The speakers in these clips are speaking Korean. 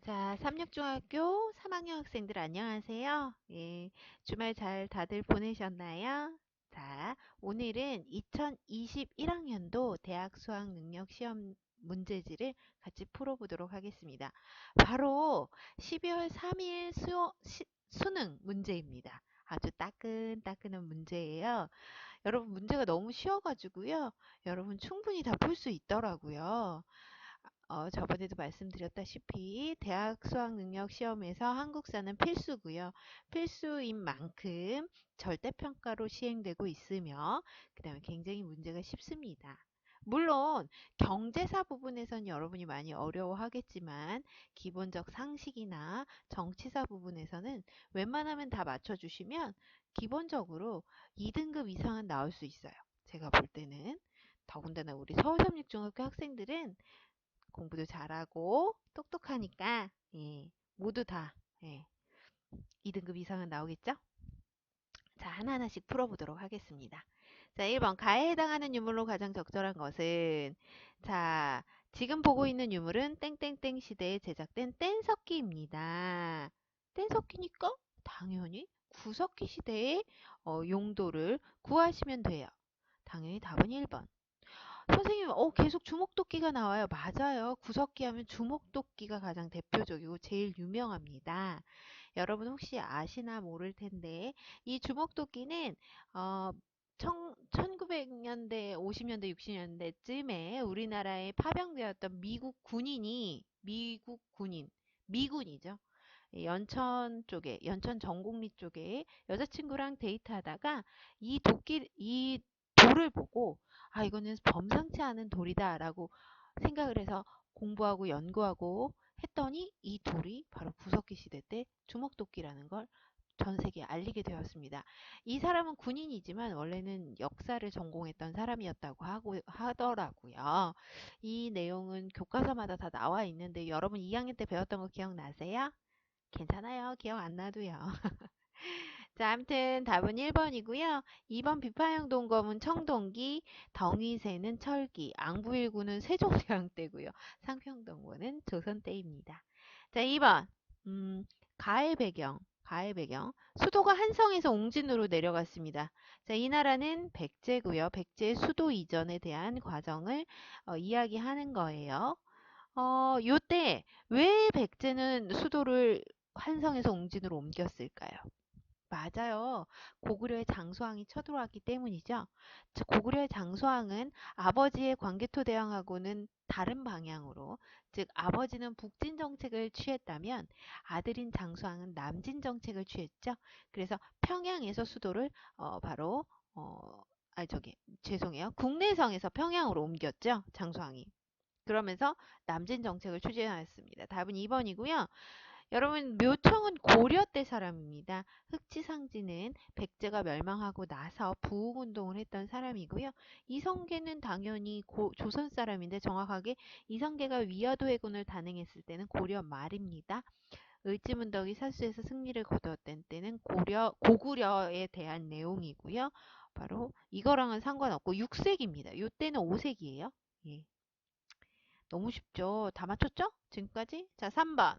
자, 삼육중학교 3학년 학생들 안녕하세요. 예, 주말 잘 다들 보내셨나요? 자, 오늘은 2021학년도 대학 수학 능력 시험 문제지를 같이 풀어보도록 하겠습니다. 바로 12월 3일 수능 문제입니다. 아주 따끈따끈한 문제예요. 여러분 문제가 너무 쉬워가지고요. 여러분 충분히 다 풀 수 있더라고요. 저번에도 말씀드렸다시피 대학 수학 능력 시험에서 한국사는 필수고요. 필수인 만큼 절대평가로 시행되고 있으며 그 다음에 굉장히 문제가 쉽습니다. 물론 경제사 부분에서는 여러분이 많이 어려워하겠지만 기본적 상식이나 정치사 부분에서는 웬만하면 다 맞춰주시면 기본적으로 2등급 이상은 나올 수 있어요. 제가 볼 때는. 더군다나 우리 서울삼육중학교 학생들은 공부도 잘하고 똑똑하니까 모두 다 2등급 이상은 나오겠죠? 자, 하나하나씩 풀어보도록 하겠습니다. 자, 1번 가에 해당하는 유물로 가장 적절한 것은 자, 지금 보고 있는 유물은 땡땡땡 시대에 제작된 뗀석기입니다. 뗀석기니까 당연히 구석기 시대의 용도를 구하시면 돼요. 당연히 답은 1번. 선생님, 계속 주먹도끼가 나와요. 맞아요. 구석기 하면 주먹도끼가 가장 대표적이고 제일 유명합니다. 여러분 혹시 아시나 모를 텐데, 이 주먹도끼는, 어, 1900년대, 50년대, 60년대쯤에 우리나라에 파병되었던 미군이죠. 연천 쪽에, 연천 전곡리 쪽에 여자친구랑 데이트하다가 이 돌을 보고, 아, 이거는 범상치 않은 돌이다라고 생각을 해서 공부하고 연구하고 했더니 이 돌이 바로 구석기 시대 때 주먹도끼라는 걸 전 세계에 알리게 되었습니다. 이 사람은 군인이지만 원래는 역사를 전공했던 사람이었다고 하더라고요. 이 내용은 교과서마다 다 나와 있는데 여러분 2학년 때 배웠던 거 기억나세요? 괜찮아요. 기억 안 나도요. 자, 아무튼 답은 1번이고요. 2번 비파형 동검은 청동기, 덩이새는 철기, 앙부일구는 세종대왕 때고요. 상평동거는 조선 때입니다. 자, 2번 가의 배경. 수도가 한성에서 옹진으로 내려갔습니다. 자, 이 나라는 백제고요. 백제 수도 이전에 대한 과정을 이야기하는 거예요. 요때 왜 백제는 수도를 한성에서 옹진으로 옮겼을까요? 맞아요. 고구려의 장소왕이 쳐들어왔기 때문이죠. 고구려의 장소왕은 아버지의 광개토대왕하고는 다른 방향으로, 즉 아버지는 북진 정책을 취했다면 아들인 장소왕은 남진 정책을 취했죠. 그래서 평양에서 수도를 바로 죄송해요. 국내성에서 평양으로 옮겼죠. 장소왕이. 그러면서 남진 정책을 추진하였습니다. 답은 2번이고요. 여러분 묘청은 고려 때 사람입니다. 흑지상지는 백제가 멸망하고 나서 부흥운동을 했던 사람이고요. 이성계는 당연히 조선 사람인데 정확하게 이성계가 위화도 해군을 단행했을 때는 고려 말입니다. 을지문덕이 사수에서 승리를 거두었던 때는 고구려에 대한 내용이고요. 바로 이거랑은 상관없고 6세기입니다. 이때는 5세기예요. 예. 너무 쉽죠? 다 맞췄죠? 지금까지? 자, 3번.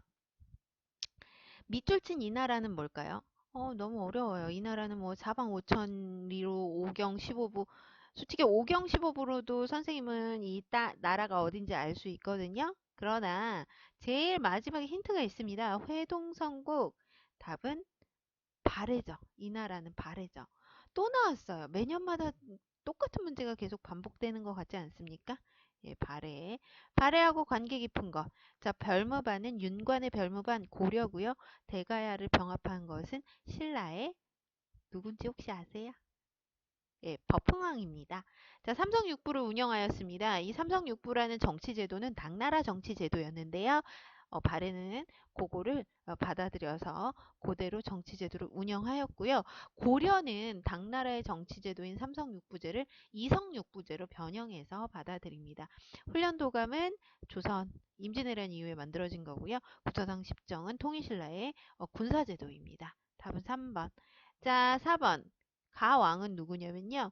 밑줄 친 이 나라는 뭘까요? 너무 어려워요. 이 나라는 뭐 사방 5천리로 오경 15부. 솔직히 오경 15부로도 선생님은 나라가 어딘지 알 수 있거든요. 그러나 제일 마지막에 힌트가 있습니다. 회동성국. 답은 발해죠. 이 나라는 발해죠. 또 나왔어요. 매년마다 똑같은 문제가 계속 반복되는 것 같지 않습니까? 예, 발해. 발해하고 관계 깊은 것. 자, 별무반은 윤관의 별무반 고려고요. 대가야를 병합한 것은 신라의 누군지 혹시 아세요? 예, 법흥왕입니다. 자, 삼성육부를 운영하였습니다. 이 삼성육부라는 정치제도는 당나라 정치제도였는데요. 발해는 그거를 받아들여서 그대로 정치제도를 운영하였고요. 고려는 당나라의 정치제도인 삼성육부제를 이성육부제로 변형해서 받아들입니다. 훈련도감은 조선 임진왜란 이후에 만들어진 거고요. 국사상 십정은 통일신라의 군사제도입니다. 답은 3번. 자, 4번. 가왕은 누구냐면요.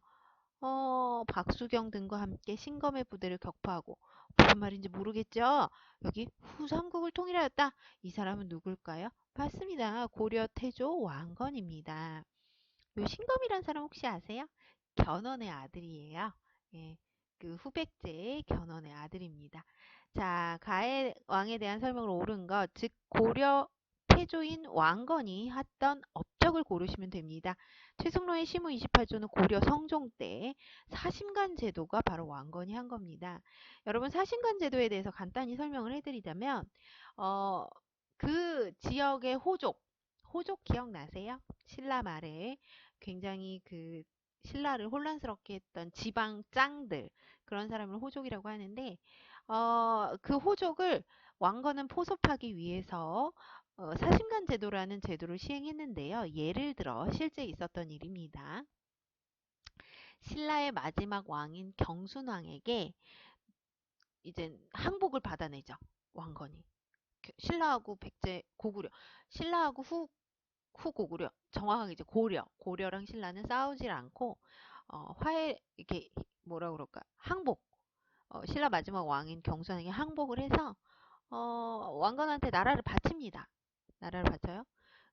박수경 등과 함께 신검의 부대를 격파하고 무슨 말인지 모르겠죠? 여기 후삼국을 통일하였다. 이 사람은 누굴까요? 맞습니다. 고려 태조 왕건입니다. 요 신검이란 사람 혹시 아세요? 견훤의 아들이에요. 예, 그 후백제의 견훤의 아들입니다. 자, 가해 왕에 대한 설명을 옳은 것, 즉 고려 태조인 왕건이 했던 업적을 고르시면 됩니다. 최승로의 시무 28조는 고려 성종 때 사심관 제도가 바로 왕건이 한 겁니다. 여러분 사심관 제도에 대해서 간단히 설명을 해드리자면 그 지역의 호족 기억나세요? 신라 말에 굉장히 그 신라를 혼란스럽게 했던 지방 짱들 그런 사람을 호족이라고 하는데 그 호족을 왕건은 포섭하기 위해서 사심관 제도라는 제도를 시행했는데요. 예를 들어 실제 있었던 일입니다. 신라의 마지막 왕인 경순왕에게 이제 항복을 받아내죠. 왕건이. 신라하고 백제 고구려 신라하고 후고구려 정확하게 이제 고려랑 신라는 싸우질 않고 화해 이렇게 뭐라 그럴까 항복 신라 마지막 왕인 경순에게 항복을 해서 왕건한테 나라를 바칩니다. 나라를 바쳐요.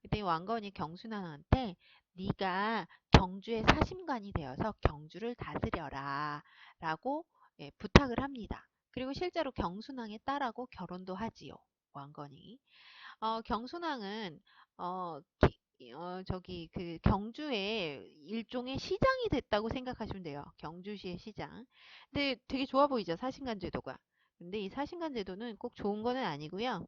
그때 왕건이 경순왕한테 네가 경주의 사심관이 되어서 경주를 다스려라 라고 예, 부탁을 합니다. 그리고 실제로 경순왕의 딸하고 결혼도 하지요. 왕건이. 경순왕은 저기 그 경주의 일종의 시장이 됐다고 생각하시면 돼요. 경주시의 시장. 근데 되게 좋아 보이죠, 사신관 제도가. 근데 이 사신관 제도는 꼭 좋은 거는 아니고요.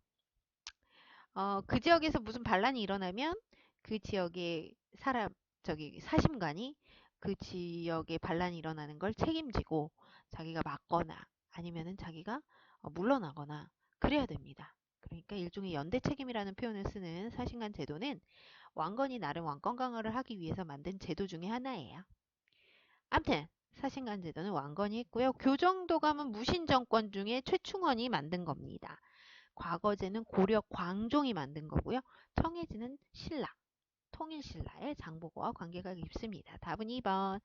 그 지역에서 무슨 반란이 일어나면 그 지역의 사람 저기 사심관이 그 지역에 반란이 일어나는 걸 책임지고 자기가 막거나 아니면은 자기가 물러나거나 그래야 됩니다. 그러니까 일종의 연대 책임이라는 표현을 쓰는 사신관 제도는 왕건이 나름 왕권 강화를 하기 위해서 만든 제도 중에 하나예요. 암튼 사신관 제도는 왕건이 했고요. 교정도감은 무신정권 중에 최충원이 만든 겁니다. 과거제는 고려 광종이 만든 거고요. 청해제는 신라, 통일신라의 장보고와 관계가 깊습니다. 답은 2번.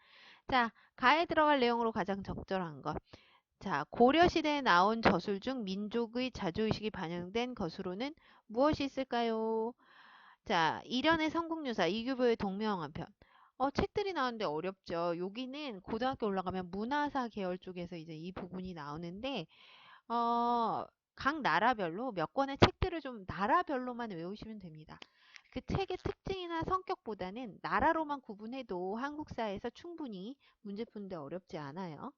자, 가에 들어갈 내용으로 가장 적절한 것. 자, 고려시대에 나온 저술 중 민족의 자주의식이 반영된 것으로는 무엇이 있을까요? 자, 일연의 삼국유사, 이규보의 동명한편. 책들이 나오는데 어렵죠. 여기는 고등학교 올라가면 문화사 계열 쪽에서 이제 이 부분이 나오는데, 각 나라별로 몇 권의 책들을 좀 나라별로만 외우시면 됩니다. 그 책의 특징이나 성격보다는 나라로만 구분해도 한국사에서 충분히 문제 푸는데 어렵지 않아요.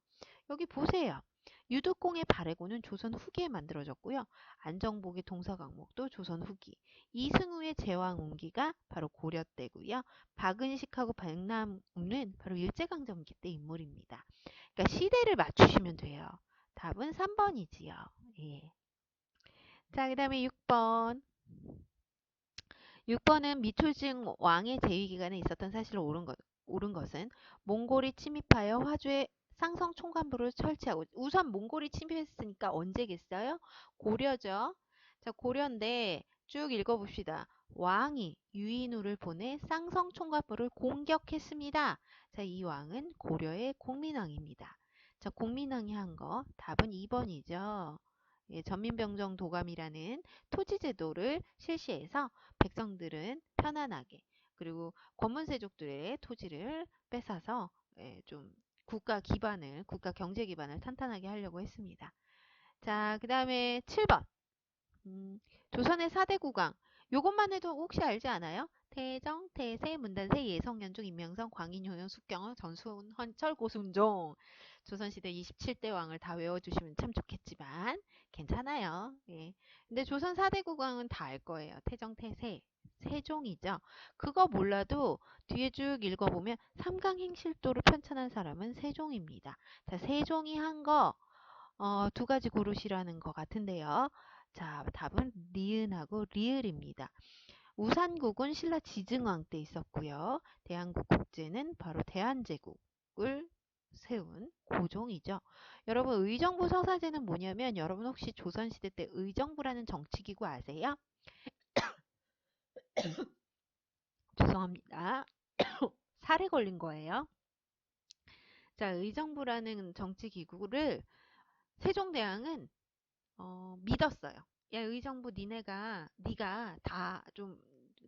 여기 보세요. 유득공의 발해고는 조선 후기에 만들어졌고요. 안정복의 동서강목도 조선 후기. 이승우의 제왕운기가 바로 고려 때고요. 박은식하고 백남우는 바로 일제강점기 때 인물입니다. 그러니까 시대를 맞추시면 돼요. 답은 3번이지요. 예. 자, 그 다음에 6번. 6번은 미초증 왕의 재위 기간에 있었던 사실을 옳은 것은 몽골이 침입하여 화주의 상성 총관부를 설치하고 우선 몽골이 침입했으니까 언제겠어요? 고려죠. 자, 고려인데 쭉 읽어봅시다. 왕이 유인우를 보내 쌍성 총관부를 공격했습니다. 자, 이 왕은 고려의 공민왕입니다. 자, 공민왕이 한 거 답은 2번이죠. 예, 전민병정 도감이라는 토지제도를 실시해서 백성들은 편안하게 그리고 권문세족들의 토지를 뺏어서 좀 국가 경제 기반을 탄탄하게 하려고 했습니다. 자, 그 다음에 7번. 조선의 4대 국왕. 요것만 해도 혹시 알지 않아요? 태정, 태세, 문단세, 예성연중, 임명성, 광인, 효영, 숙경, 전순, 헌철, 고순종. 조선시대 27대 왕을 다 외워주시면 참 좋겠지만 괜찮아요. 예. 근데 조선 4대 국왕은 다 알 거예요. 태정, 태세, 세종이죠. 그거 몰라도 뒤에 쭉 읽어보면 삼강행실도를 편찬한 사람은 세종입니다. 자, 세종이 한 거 두 가지 고르시라는 것 같은데요. 자, 답은 니은하고 리을입니다. 우산국은 신라 지증왕 때 있었고요. 대한국 국제는 바로 대한제국을 세운 고종이죠. 여러분 의정부 서사제는 뭐냐면 여러분 혹시 조선시대 때 의정부라는 정치기구 아세요? 죄송합니다. 살에 걸린 거예요. 자, 의정부라는 정치 기구를 세종대왕은 믿었어요. 야, 의정부 네가 다 좀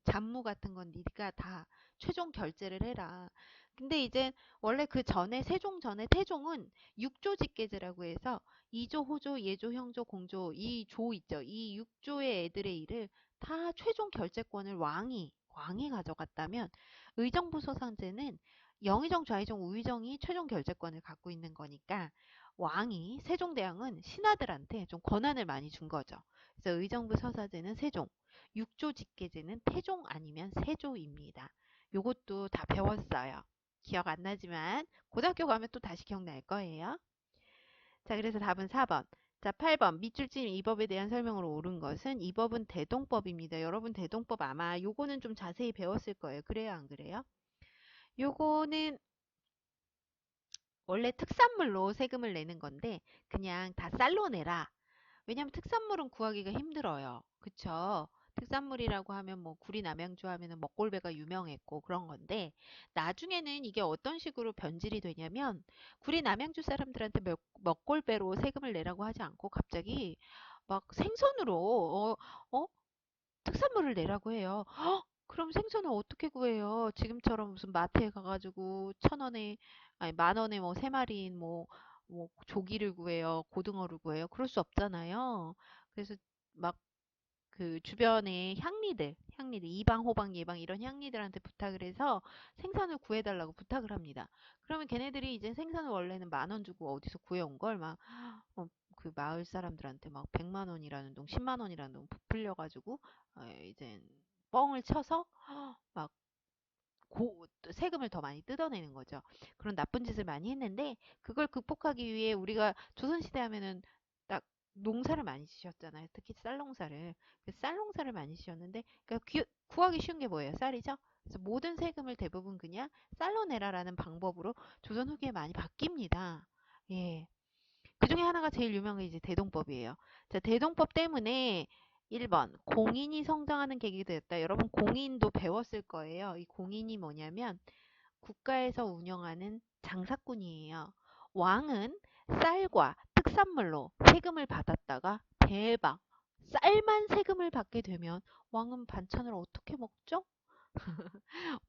잡무 같은 건 네가 다 최종 결제를 해라. 근데 이제 원래 그 전에 세종 전에 태종은 육조 직계제라고 해서 이조, 호조, 예조, 형조, 공조 이 조 있죠. 이 육조의 애들의 일을 다 최종 결제권을 왕이 가져갔다면 의정부 소상제는 영의정, 좌의정, 우의정이 최종 결제권을 갖고 있는 거니까 세종대왕은 신하들한테 좀 권한을 많이 준 거죠. 그래서 의정부 서사제는 세종, 육조 직계제는 태종 아니면 세조입니다. 요것도 다 배웠어요. 기억 안 나지만 고등학교 가면 또 다시 기억날 거예요. 자, 그래서 답은 4번. 자, 8번. 밑줄진 이 법에 대한 설명으로 옳은 것은 이 법은 대동법입니다. 여러분 대동법 아마 요거는 좀 자세히 배웠을 거예요. 그래요, 안 그래요? 요거는 원래 특산물로 세금을 내는 건데 그냥 다 쌀로 내라. 왜냐면 특산물은 구하기가 힘들어요. 그쵸? 특산물이라고 하면 뭐 구리 남양주 하면은 먹골배가 유명했고 그런 건데 나중에는 이게 어떤 식으로 변질이 되냐면 구리 남양주 사람들한테 먹골배로 세금을 내라고 하지 않고 갑자기 막 생선으로 특산물을 내라고 해요. 헉! 그럼 생선을 어떻게 구해요? 지금처럼 무슨 마트에 가가지고 1,000원에, 아니 10,000원에 뭐 3마리인 뭐 조기를 구해요? 고등어를 구해요? 그럴 수 없잖아요. 그래서 막 그 주변에 향리들, 이방, 호방, 예방 이런 향리들한테 부탁을 해서 생선을 구해달라고 부탁을 합니다. 그러면 걔네들이 이제 생선을 원래는 10,000원 주고 어디서 구해온 걸 막, 그 마을 사람들한테 막 100만 원이라는 동, 10만 원이라는 동 부풀려가지고, 이제 뻥을 쳐서 막 세금을 더 많이 뜯어내는 거죠. 그런 나쁜 짓을 많이 했는데 그걸 극복하기 위해 우리가 조선시대 하면은 딱 농사를 많이 지셨잖아요. 특히 쌀농사를. 그 쌀농사를 많이 지셨는데 그러니까 구하기 쉬운 게 뭐예요? 쌀이죠. 그래서 모든 세금을 대부분 그냥 쌀로 내라라는 방법으로 조선 후기에 많이 바뀝니다. 예. 그 중에 하나가 제일 유명한 게 이제 대동법이에요. 자, 대동법 때문에 1번 공인이 성장하는 계기가 되었다. 여러분 공인도 배웠을 거예요. 이 공인이 뭐냐면 국가에서 운영하는 장사꾼이에요. 왕은 쌀과 특산물로 세금을 받았다가 대박 쌀만 세금을 받게 되면 왕은 반찬을 어떻게 먹죠?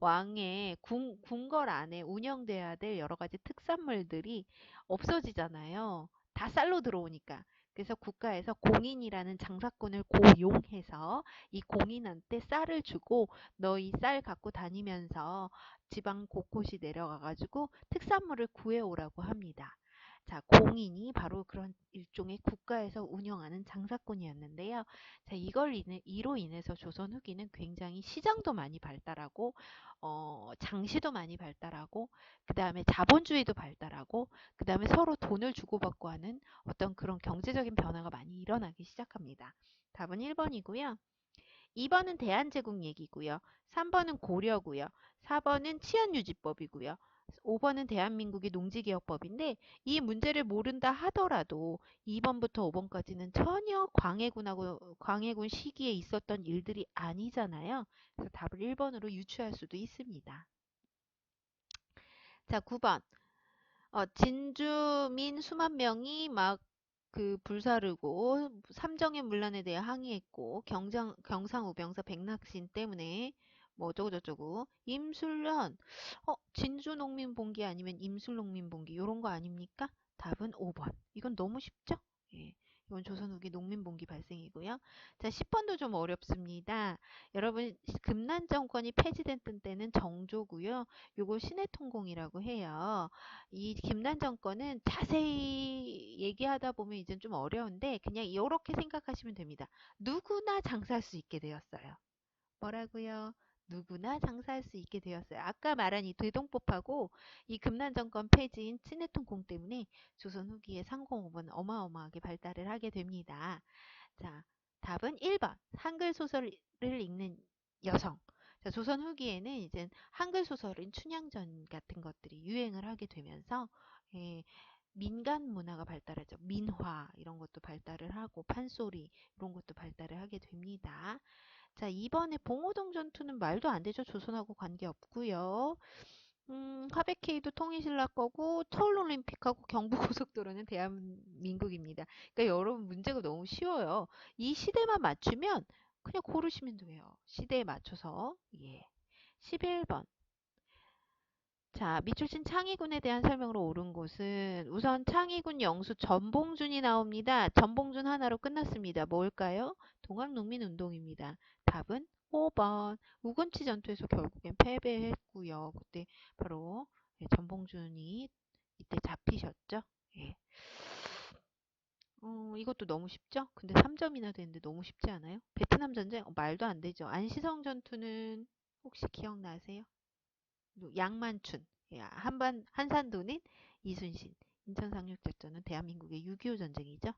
왕의 궁궐 안에 운영돼야 될 여러 가지 특산물들이 없어지잖아요. 다 쌀로 들어오니까. 그래서 국가에서 공인이라는 장사꾼을 고용해서 이 공인한테 쌀을 주고 너 이 쌀 갖고 다니면서 지방 곳곳이 내려가가지고 특산물을 구해오라고 합니다. 자, 공인이 바로 그런 일종의 국가에서 운영하는 장사꾼이었는데요. 자, 이로 인해서 조선 후기는 굉장히 시장도 많이 발달하고, 장시도 많이 발달하고, 그 다음에 자본주의도 발달하고, 그 다음에 서로 돈을 주고받고 하는 어떤 그런 경제적인 변화가 많이 일어나기 시작합니다. 답은 1번이고요. 2번은 대한제국 얘기고요. 3번은 고려고요. 4번은 치안유지법이고요. 5번은 대한민국의 농지개혁법인데 이 문제를 모른다 하더라도 2번부터 5번까지는 전혀 광해군 시기에 있었던 일들이 아니잖아요. 그래서 답을 1번으로 유추할 수도 있습니다. 자, 9번. 진주민 수만 명이 막 그 불사르고 삼정의 문란에 대해 항의했고 경상우병사 백낙신 때문에 뭐 어쩌고저쩌고 임술련 진주농민봉기 아니면 임술농민봉기 요런 거 아닙니까? 답은 5번. 이건 너무 쉽죠? 예. 이건 조선 후기 농민봉기 발생이고요. 자, 10번도 좀 어렵습니다. 여러분 금난 정권이 폐지됐던 때는 정조고요. 요거 신해통공이라고 해요. 이 김난 정권은 자세히 얘기하다 보면 이제 좀 어려운데 그냥 이렇게 생각하시면 됩니다. 누구나 장사할 수 있게 되었어요. 뭐라고요? 누구나 장사할 수 있게 되었어요. 아까 말한 이 대동법하고 이 금난 정권 폐지인 친해통공 때문에 조선 후기의 상공업은 어마어마하게 발달을 하게 됩니다. 자, 답은 1번. 한글 소설을 읽는 여성. 자, 조선 후기에는 이제 한글 소설인 춘향전 같은 것들이 유행을 하게 되면서 예, 민간 문화가 발달하죠. 민화 이런 것도 발달을 하고 판소리 이런 것도 발달을 하게 됩니다. 자, 이번에 봉오동 전투는 말도 안 되죠. 조선하고 관계없고요. 하베케이도 통일신라 거고 서울올림픽하고 경부고속도로는 대한민국입니다. 그러니까 여러분 문제가 너무 쉬워요. 이 시대만 맞추면 그냥 고르시면 돼요. 시대에 맞춰서. 예. 11번. 자, 밑줄친 창의군에 대한 설명으로 옳은 곳은 우선 창의군 영수 전봉준이 나옵니다. 전봉준 하나로 끝났습니다. 뭘까요? 동학농민운동입니다. 답은 5번. 우금치 전투에서 결국엔 패배했고요. 그때 바로 전봉준이 이때 잡히셨죠. 예. 이것도 너무 쉽죠? 근데 3점이나 되는데 너무 쉽지 않아요? 베트남 전쟁? 말도 안 되죠. 안시성 전투는 혹시 기억나세요? 양만춘, 예, 한산도는 이순신, 인천 상륙작전은 대한민국의 6.25 전쟁이죠.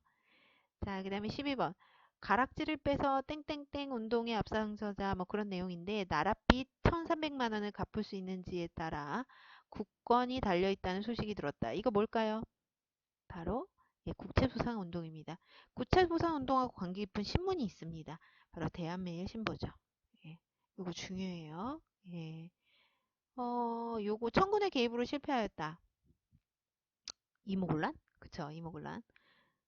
자, 그 다음에 12번. 가락지를 빼서 땡땡땡 운동에 앞장서자 뭐 그런 내용인데 나랏빚 1,300만 원을 갚을 수 있는지에 따라 국권이 달려있다는 소식이 들었다. 이거 뭘까요? 바로 예, 국채부상운동입니다. 국채부상운동하고 관계 깊은 신문이 있습니다. 바로 대한매일신보죠. 예, 이거 중요해요. 예. 요거 청군의 개입으로 실패하였다. 이모곤란? 그쵸, 이모곤란.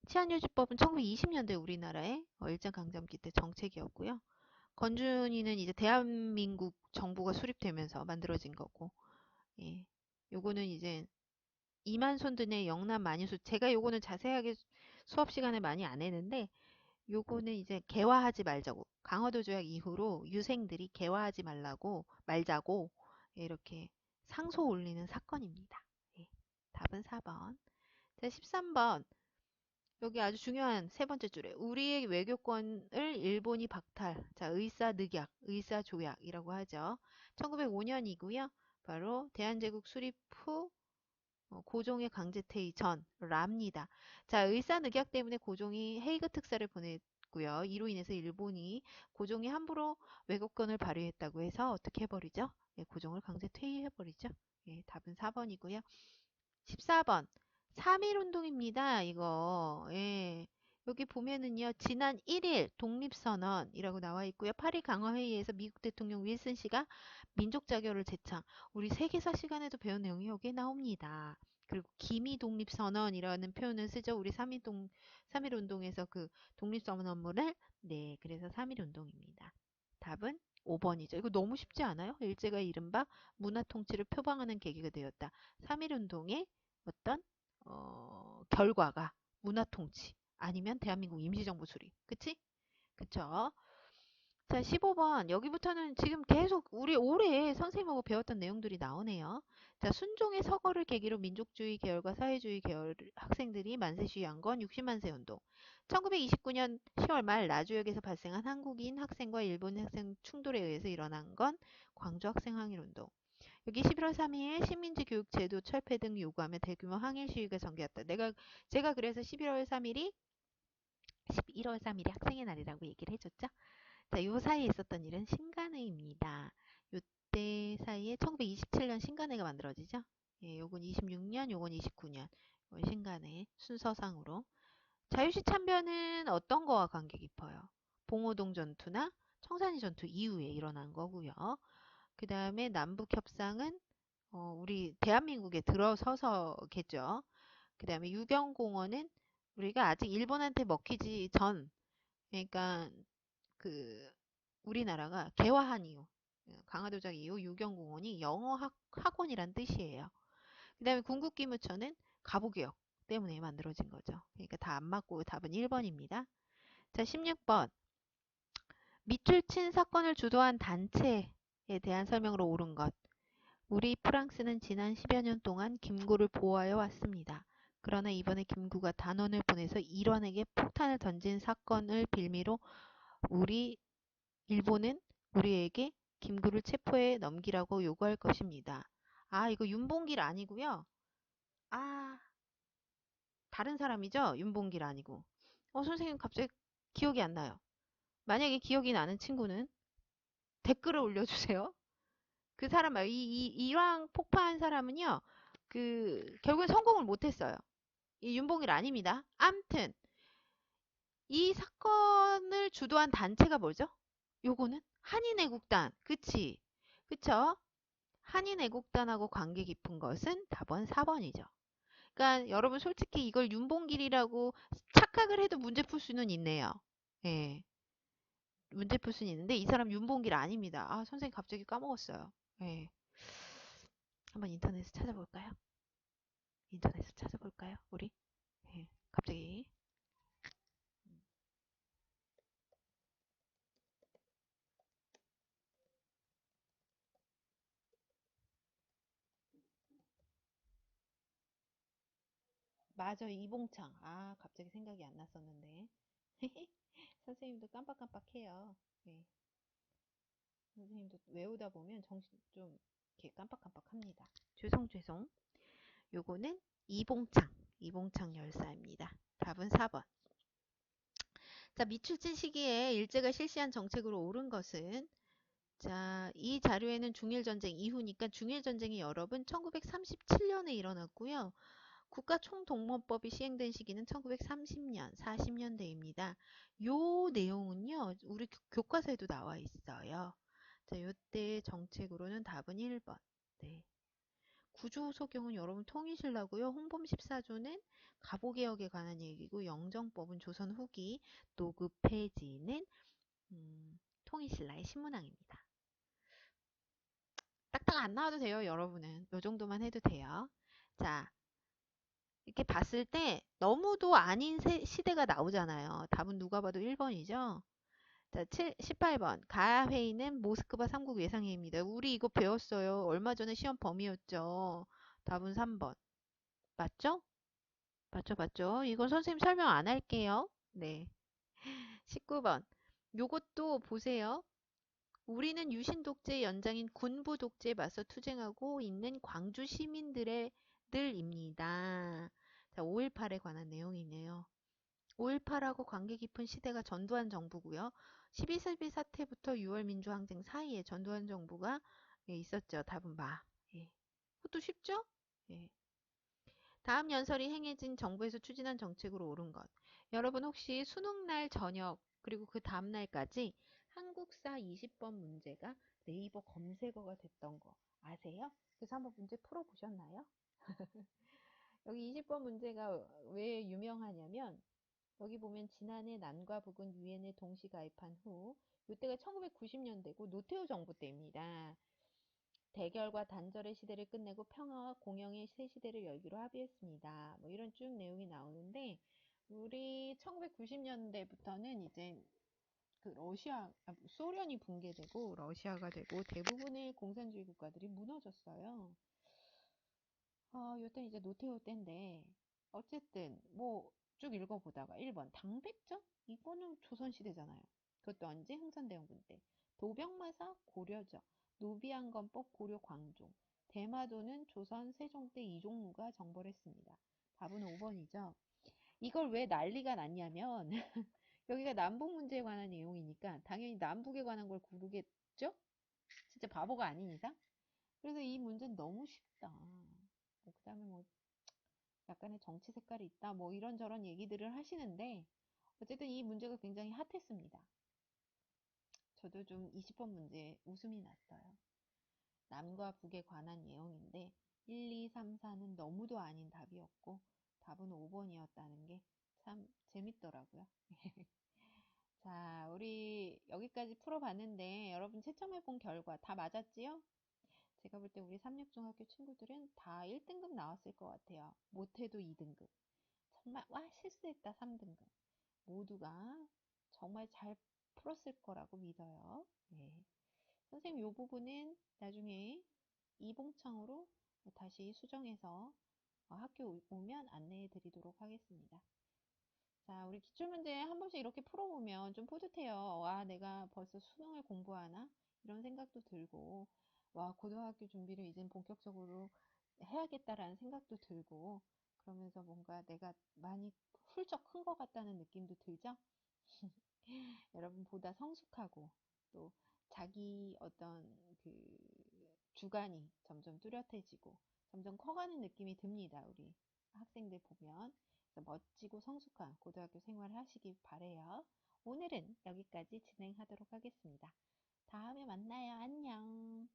치안유지법은 1920년대 우리나라의 일제강점기 때 정책이었고요. 건준이는 이제 대한민국 정부가 수립되면서 만들어진 거고, 예. 요거는 이제 이만손 등의 영남 만인수, 제가 요거는 자세하게 수업 시간에 많이 안 했는데, 요거는 이제 개화하지 말자고, 강화도 조약 이후로 유생들이 개화하지 말자고 이렇게 상소 올리는 사건입니다. 예, 답은 4번. 자, 13번. 여기 아주 중요한 세 번째 줄에 우리의 외교권을 일본이 박탈. 자, 의사늑약, 의사조약이라고 하죠. 1905년이고요. 바로 대한제국 수립 후 고종의 강제퇴위 전랍니다. 자, 의사늑약 때문에 고종이 헤이그 특사를 보냈고요. 이로 인해서 일본이 고종이 함부로 외국권을 발휘했다고 해서 어떻게 해버리죠? 예, 고종을 강제퇴위해버리죠. 예, 답은 4번이고요. 14번. 3.1운동입니다. 이거. 예. 여기 보면은요. 지난 1일 독립선언이라고 나와 있고요. 파리 강화회의에서 미국 대통령 윌슨 씨가 민족자결을 제창. 우리 세계사 시간에도 배운 내용이 여기에 나옵니다. 그리고 기미 독립선언이라는 표현을 쓰죠. 우리 3.1운동에서 그 독립선언문을. 네. 그래서 3.1운동입니다. 답은 5번이죠. 이거 너무 쉽지 않아요? 일제가 이른바 문화통치를 표방하는 계기가 되었다. 3.1운동의 어떤 결과가 문화통치 아니면 대한민국 임시정부 수립. 그치? 그쵸? 자, 15번. 여기부터는 지금 계속 우리 올해 선생님하고 배웠던 내용들이 나오네요. 자, 순종의 서거를 계기로 민족주의 계열과 사회주의 계열 학생들이 만세 시위한 건 60만세 운동. 1929년 10월 말 나주역에서 발생한 한국인 학생과 일본 학생 충돌에 의해서 일어난 건 광주 학생 항일 운동. 여기 11월 3일 식민지 교육 제도 철폐 등 요구하며 대규모 항일 시위가 전개했다. 제가 그래서 11월 3일이 학생의 날이라고 얘기를 해줬죠. 자, 요 사이에 있었던 일은 신간회입니다. 요때 사이에 1927년 신간회가 만들어지죠. 예, 요건 26년, 요건 29년. 요건 신간회 순서상으로. 자유시 참변은 어떤 거와 관계 깊어요? 봉오동 전투나 청산리 전투 이후에 일어난 거고요. 그 다음에 남북협상은 우리 대한민국에 들어서서겠죠. 그 다음에 유경공원은 우리가 아직 일본한테 먹히지 전, 그러니까 그 우리나라가 개화한 이후, 강화도작 이후 유경공원이 영어 학원이란 뜻이에요. 그 다음에 궁극기무처는 가부개혁 때문에 만들어진 거죠. 그러니까 다 안 맞고 답은 1번입니다. 자, 16번. 밑줄 친 사건을 주도한 단체에 대한 설명으로 옳은 것. 우리 프랑스는 지난 10여 년 동안 김구를 보호하여 왔습니다. 그러나 이번에 김구가 단원을 보내서 일원에게 폭탄을 던진 사건을 빌미로 우리 일본은 우리에게 김구를 체포해 넘기라고 요구할 것입니다. 아, 이거 윤봉길 아니고요. 아, 다른 사람이죠? 윤봉길 아니고. 선생님 갑자기 기억이 안 나요. 만약에 기억이 나는 친구는 댓글을 올려주세요. 그 사람, 이왕 폭파한 사람은요, 결국엔 성공을 못했어요. 이 윤봉길 아닙니다. 암튼, 이 사건을 주도한 단체가 뭐죠? 요거는 한인애국단. 그치? 그쵸? 한인애국단하고 관계 깊은 것은 답은 4번이죠. 그러니까 여러분 솔직히 이걸 윤봉길이라고 착각을 해도 문제 풀 수는 있네요. 예. 문제 풀 수는 있는데 이 사람 윤봉길 아닙니다. 아, 선생님 갑자기 까먹었어요. 예. 한번 인터넷에 찾아볼까요? 인터넷에 찾아볼까요? 우리? 예. 갑자기. 맞아, 이봉창. 아, 갑자기 생각이 안 났었는데. 선생님도 깜빡깜빡해요. 예. 선생님도 외우다 보면 정신 좀 이렇게 깜빡깜빡합니다. 죄송. 요거는 이봉창 열사입니다. 답은 4번. 자, 미출진 시기에 일제가 실시한 정책으로 옳은 것은 자, 이 자료에는 중일전쟁 이후니까 중일전쟁이 여러분 1937년에 일어났고요. 국가총동원법이 시행된 시기는 1930년, 40년대입니다. 요 내용은요, 우리 교과서에도 나와 있어요. 자, 요때 정책으로는 답은 1번. 네. 구조소경은 여러분 통일신라고요. 홍범 14조는 갑오개혁에 관한 얘기고 영정법은 조선 후기, 노급 폐지는 통일신라의 신문항입니다. 딱딱 안 나와도 돼요, 여러분은. 요 정도만 해도 돼요. 자, 이렇게 봤을 때 너무도 아닌 시대가 나오잖아요. 답은 누가 봐도 1번이죠. 자, 18번. 가야회의는 모스크바 3국 예상회의입니다. 우리 이거 배웠어요. 얼마 전에 시험 범위였죠. 답은 3번. 맞죠? 맞죠. 이건 선생님 설명 안 할게요. 네. 19번. 요것도 보세요. 우리는 유신 독재의 연장인 군부 독재에 맞서 투쟁하고 있는 광주 시민들입니다. 자, 5.18에 관한 내용이네요. 5.18하고 관계 깊은 시대가 전두환 정부고요. 12.12 사태부터 6월 민주항쟁 사이에 전두환 정부가 예, 있었죠. 답은 마. 예. 그것도 쉽죠? 예. 다음 연설이 행해진 정부에서 추진한 정책으로 옳은 것. 여러분 혹시 수능날 저녁 그리고 그 다음날까지 한국사 20번 문제가 네이버 검색어가 됐던 거 아세요? 그래서 한번 문제 풀어보셨나요? 여기 20번 문제가 왜 유명하냐면 여기 보면 지난해 남과 북은 유엔에 동시 가입한 후 이때가 1990년대고 노태우 정부 때입니다. 대결과 단절의 시대를 끝내고 평화와 공영의 새 시대를 열기로 합의했습니다. 뭐 이런 쭉 내용이 나오는데 우리 1990년대부터는 이제 그 소련이 붕괴되고 러시아가 되고 대부분의 공산주의 국가들이 무너졌어요. 요때 이제 노태우 때인데 어쨌든 뭐 쭉 읽어보다가 1번 당백전? 이거는 조선시대잖아요. 그것도 언제? 흥선대원군 때. 도병마사 고려죠. 노비안건법 고려 광종. 대마도는 조선 세종 때 이종무가 정벌했습니다. 답은 5번이죠. 이걸 왜 난리가 났냐면 여기가 남북 문제에 관한 내용이니까 당연히 남북에 관한 걸 고르겠죠? 진짜 바보가 아닌 이상? 그래서 이 문제는 너무 쉽다. 뭐 그다음에 뭐 약간의 정치 색깔이 있다. 뭐 이런저런 얘기들을 하시는데 어쨌든 이 문제가 굉장히 핫했습니다. 저도 좀 20번 문제 웃음이 났어요. 남과 북에 관한 내용인데 1, 2, 3, 4는 너무도 아닌 답이었고 답은 5번이었다는 게 참 재밌더라고요. 자, 우리 여기까지 풀어봤는데 여러분 채점해 본 결과 다 맞았지요? 제가 볼 때 우리 삼육중학교 친구들은 다 1등급 나왔을 것 같아요. 못해도 2등급. 정말 와 실수했다 3등급. 모두가 정말 잘 풀었을 거라고 믿어요. 네. 선생님 이 부분은 나중에 이봉창으로 다시 수정해서 학교 오면 안내해 드리도록 하겠습니다. 자, 우리 기출문제 한 번씩 이렇게 풀어보면 좀 뿌듯해요. 와, 내가 벌써 수능을 공부하나? 이런 생각도 들고, 와, 고등학교 준비를 이젠 본격적으로 해야겠다라는 생각도 들고, 그러면서 뭔가 내가 많이 훌쩍 큰 것 같다는 느낌도 들죠? 여러분보다 성숙하고, 또 자기 어떤 그 주관이 점점 뚜렷해지고, 점점 커가는 느낌이 듭니다. 우리 학생들 보면. 멋지고 성숙한 고등학교 생활을 하시길 바래요. 오늘은 여기까지 진행하도록 하겠습니다. 다음에 만나요. 안녕.